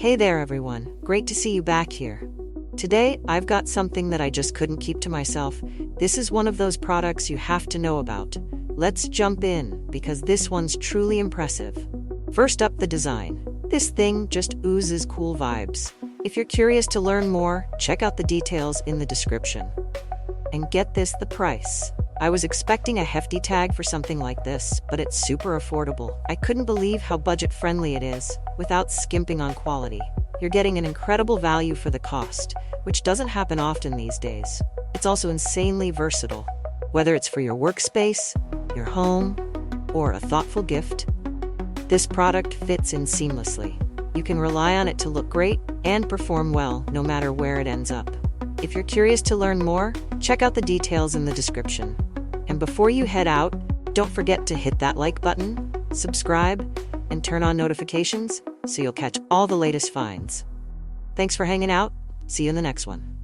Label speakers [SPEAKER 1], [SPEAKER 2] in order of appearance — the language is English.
[SPEAKER 1] Hey there everyone, great to see you back here. Today, I've got something that I just couldn't keep to myself. This is one of those products you have to know about. Let's jump in, because this one's truly impressive. First up, the design. This thing just oozes cool vibes. If you're curious to learn more, check out the details in the description. And get this, the price. I was expecting a hefty tag for something like this, but it's super affordable. I couldn't believe how budget-friendly it is, without skimping on quality. You're getting an incredible value for the cost, which doesn't happen often these days. It's also insanely versatile. Whether it's for your workspace, your home, or a thoughtful gift, this product fits in seamlessly. You can rely on it to look great and perform well, no matter where it ends up. If you're curious to learn more, check out the details in the description. And before you head out, don't forget to hit that like button, subscribe, and turn on notifications so you'll catch all the latest finds. Thanks for hanging out. See you in the next one.